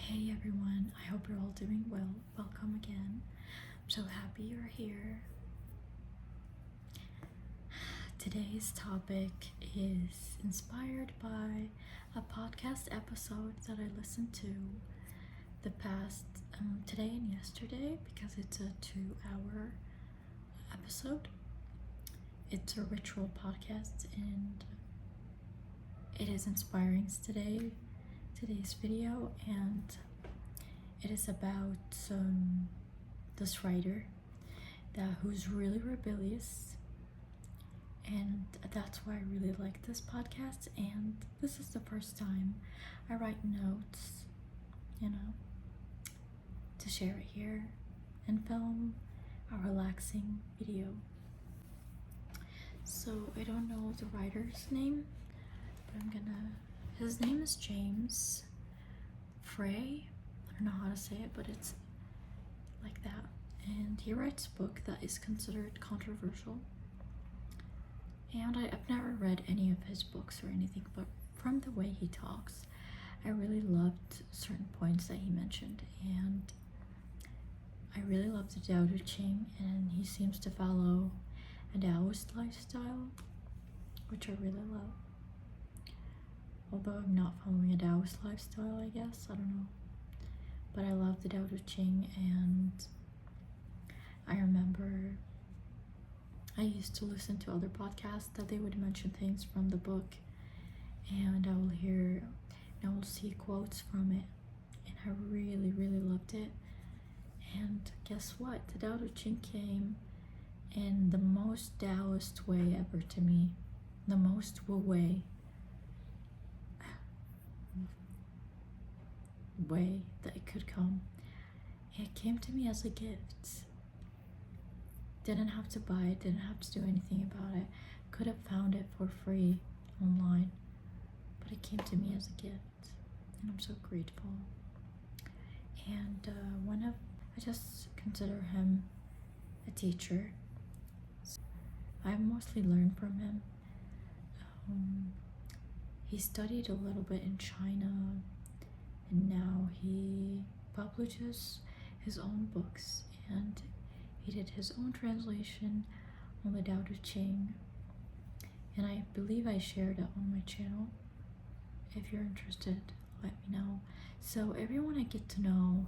Hey everyone, I hope you're all doing well. Welcome again. I'm so happy you're here. Today's topic is inspired by a podcast episode that I listened to the past today and yesterday because it's a 2-hour episode. It's a ritual podcast and it is inspiring today's video, and it is about this writer who's really rebellious, and that's why I really like this podcast. And this is the first time I write notes, to share it here and film a relaxing video. So I don't know the writer's name, but his name is James Frey. I don't know how to say it, but it's like that. And he writes a book that is considered controversial. And I've never read any of his books or anything, but from the way he talks, I really loved certain points that he mentioned. And I really love the Tao Te Ching, and he seems to follow a Taoist lifestyle, which I really love. Although I'm not following a Taoist lifestyle, I guess. I don't know. But I love the Tao Te Ching, and I remember I used to listen to other podcasts that they would mention things from the book, and I will see quotes from it, and I really, really loved it. And guess what? The Tao Te Ching came in the most Taoist way ever to me. The most way that it could come. It came to me as a gift. Didn't have to buy it, didn't have to do anything about it. Could have found it for free online, but it came to me as a gift, and I'm so grateful. And I just consider him a teacher. I mostly learned from him. He studied a little bit in China, and now he publishes his own books, and he did his own translation on the Tao Te Ching, and I believe I shared it on my channel. If you're interested, let me know. So everyone I get to know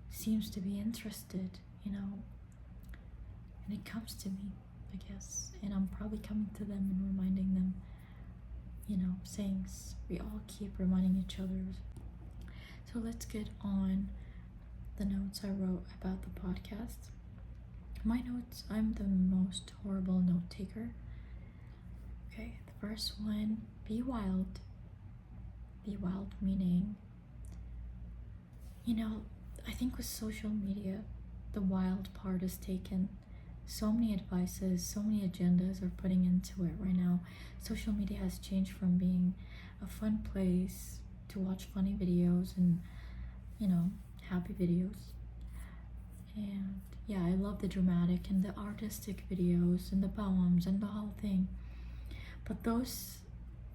seems to be interested, and it comes to me, I guess, and I'm probably coming to them and reminding them, sayings we all keep reminding each other. So let's get on the notes I wrote about the podcast. My notes, I'm the most horrible note taker. Okay, the first one, be wild. Be wild meaning, I think with social media, the wild part is taken. So many advices, so many agendas are putting into it right now. Social media has changed from being a fun place to watch funny videos and, happy videos. And yeah, I love the dramatic and the artistic videos and the poems and the whole thing. But those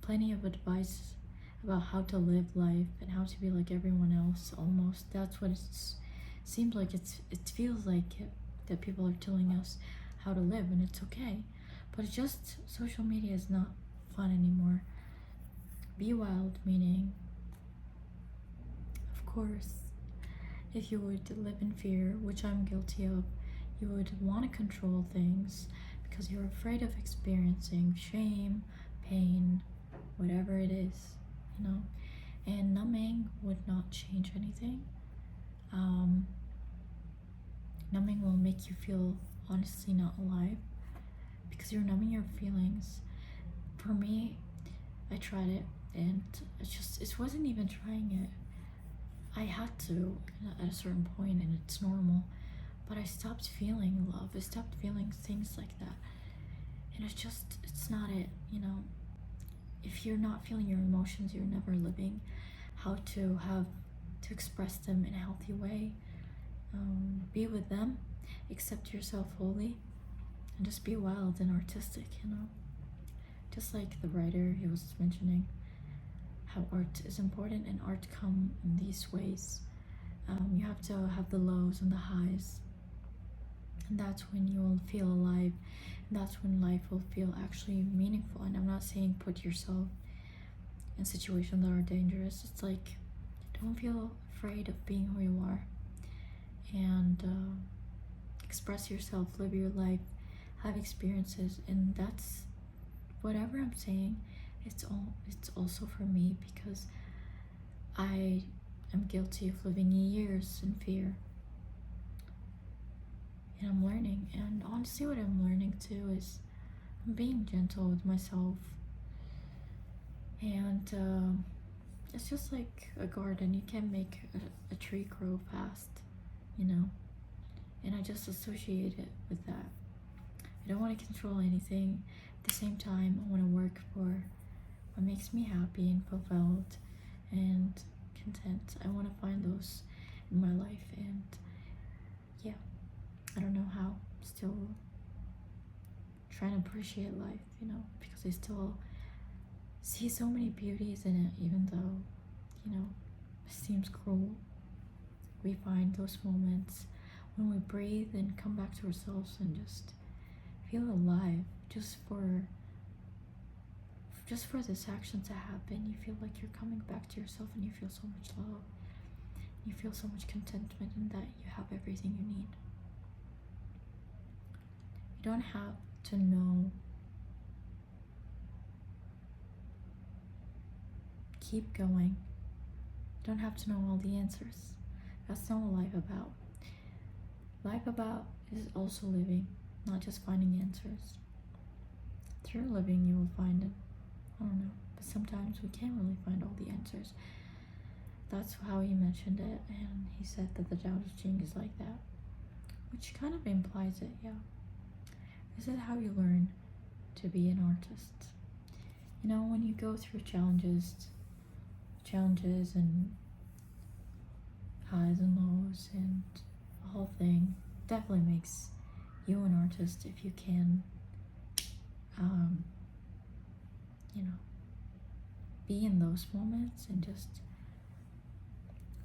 plenty of advice about how to live life and how to be like everyone else, almost, that's what it seems like. It feels like it, that people are telling us how to live, and it's okay. But it's just social media is not fun anymore. Be wild meaning, of course, if you would live in fear, which I'm guilty of, you would want to control things because you're afraid of experiencing shame, pain, whatever it is, and numbing would not change anything. Numbing will make you feel honestly not alive because you're numbing your feelings. For me, I tried it, and it wasn't even trying it. I had to at a certain point, and it's normal, but I stopped feeling love. I stopped feeling things like that, and it's not it. If you're not feeling your emotions, you're never living how to express them in a healthy way. Be with them, accept yourself fully, and just be wild and artistic, just like the writer he was mentioning, how art is important, and art come in these ways. You have to have the lows and the highs, and that's when you will feel alive, and that's when life will feel actually meaningful. And I'm not saying put yourself in situations that are dangerous. It's like, don't feel afraid of being who you are, and express yourself, live your life, have experiences. And that's whatever I'm saying, it's also for me, because I am guilty of living years in fear, and I'm learning. And honestly, what I'm learning too is I'm being gentle with myself. And it's just like a garden. You can't make a tree grow fast, you know? And I just associate it with that. I don't want to control anything. At the same time, I want to work for what makes me happy and fulfilled and content. I want to find those in my life. And yeah, I don't know how. Still trying to appreciate life, because I still see so many beauties in it, even though, it seems cruel. We find those moments when we breathe and come back to ourselves and just feel alive, just for this action to happen. You feel like you're coming back to yourself, and you feel so much love. You feel so much contentment in that you have everything you need. You don't have to know. Keep going. You don't have to know all the answers. That's not what life about. Life about is also living, not just finding answers. Through living, you will find them. I don't know, but sometimes we can't really find all the answers. That's how he mentioned it, and he said that the Tao Te Ching is like that, which kind of implies it, yeah. Is it how you learn to be an artist? When you go through challenges and highs and lows and the whole thing, definitely makes you an artist if you can, be in those moments and just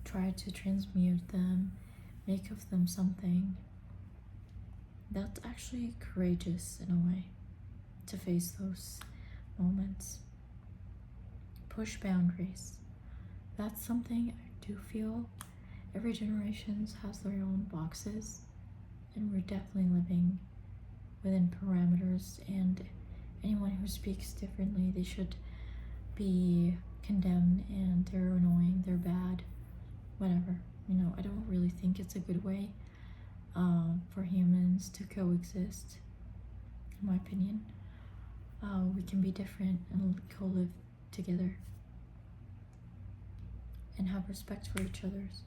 try to transmute them, make of them something. That's actually courageous in a way, to face those moments. Push boundaries. That's something I do feel every generation has their own boxes, and we're definitely living within parameters, and anyone who speaks differently, they should be condemned, and they're annoying, they're bad, whatever. I don't really think it's a good way for humans to coexist, in my opinion. We can be different and co-live together and have respect for each other's.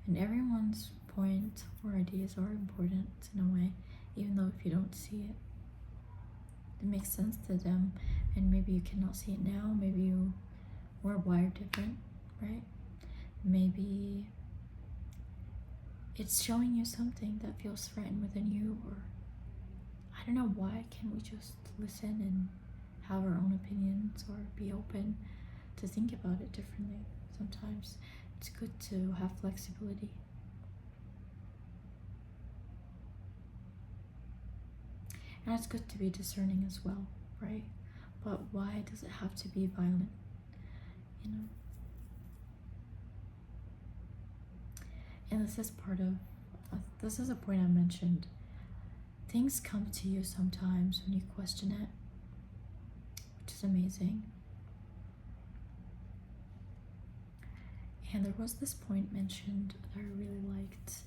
And everyone's point or ideas are important in a way, even though if you don't see it, it makes sense to them, and maybe you cannot see it now. Maybe you were wired different, right? Maybe it's showing you something that feels threatened within you, or I don't know. Why can't we just listen and have our own opinions, or be open to think about it differently? Sometimes it's good to have flexibility. And it's good to be discerning as well, right? But why does it have to be violent? And this is this is a point I mentioned. Things come to you sometimes when you question it, which is amazing. And there was this point mentioned that I really liked.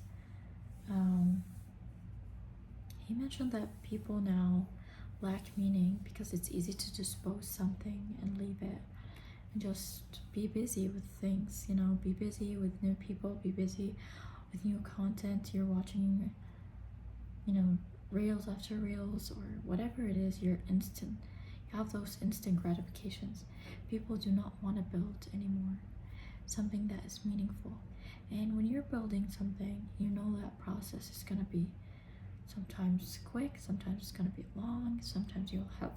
He mentioned that people now lack meaning because it's easy to dispose something and leave it and just be busy with things, be busy with new people, be busy with new content. You're watching, reels after reels, or whatever it is. You have those instant gratifications. People do not want to build anymore something that is meaningful. And when you're building something, that process is going to be sometimes quick, sometimes it's going to be long, sometimes you'll have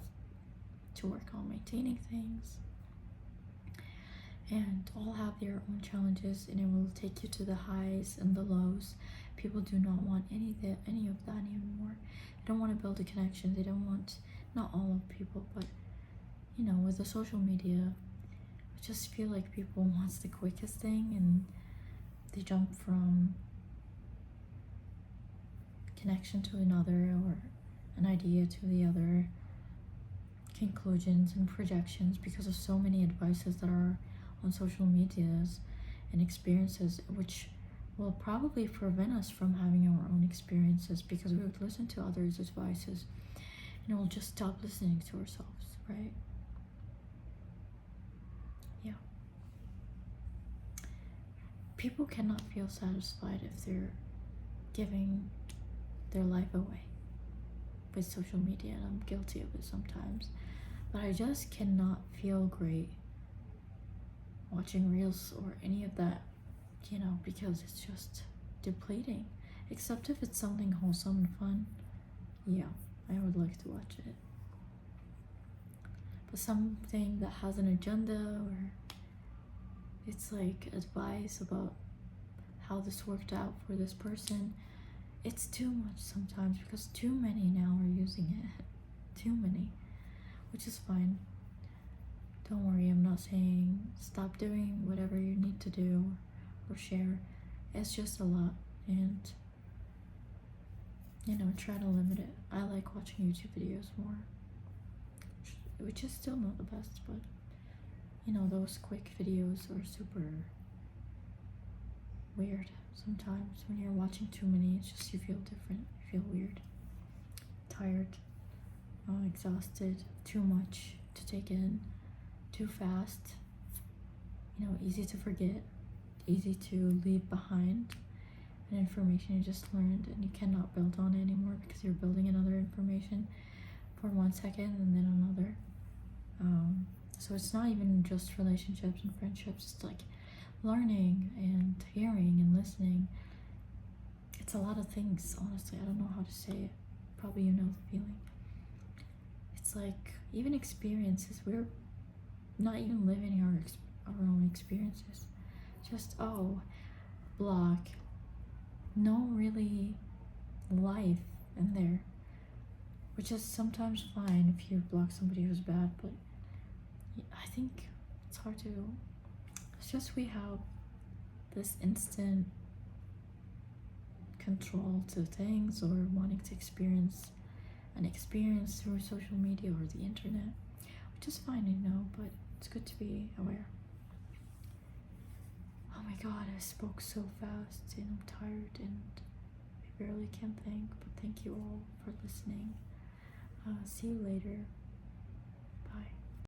to work on maintaining things. and all have their own challenges, and it will take you to the highs and the lows. People do not want any of that anymore. They don't want to build a connection. They don't want, not all of people, but with the social media, I just feel like people wants the quickest thing, and they jump from connection to another, or an idea to the other, conclusions and projections, because of so many advices that are on social medias and experiences, which will probably prevent us from having our own experiences, because we would listen to others' advices and we'll just stop listening to ourselves, right? Yeah. People cannot feel satisfied if they're giving their life away with social media, and I'm guilty of it sometimes. But I just cannot feel great watching reels or any of that, because it's just depleting. Except if it's something wholesome and fun, yeah, I would like to watch it. But something that has an agenda, or it's like advice about how this worked out for this person, it's too much sometimes, because too many now are using it. Too many, which is fine. Don't worry, I'm not saying stop doing whatever you need to do or share. It's just a lot, and try to limit it. I like watching YouTube videos more, which is still not the best, but those quick videos are super weird sometimes. When you're watching too many, it's just you feel different, you feel weird, tired, exhausted, too much to take in, too fast, easy to forget, easy to leave behind an information you just learned, and you cannot build on it anymore, because you're building another information for 1 second and then another. So it's not even just relationships and friendships, it's like learning and hearing and listening. It's a lot of things, honestly. I don't know how to say it. Probably you know the feeling. It's like even experiences. We're not even living our own experiences. Just block. No really life in there, which is sometimes fine if you block somebody who's bad, but I think it's hard to. It's just we have this instant control to things, or wanting to experience an experience through social media or the internet, which is fine, but it's good to be aware. Oh my god, I spoke so fast and I'm tired and I barely can think, but thank you all for listening. See you later.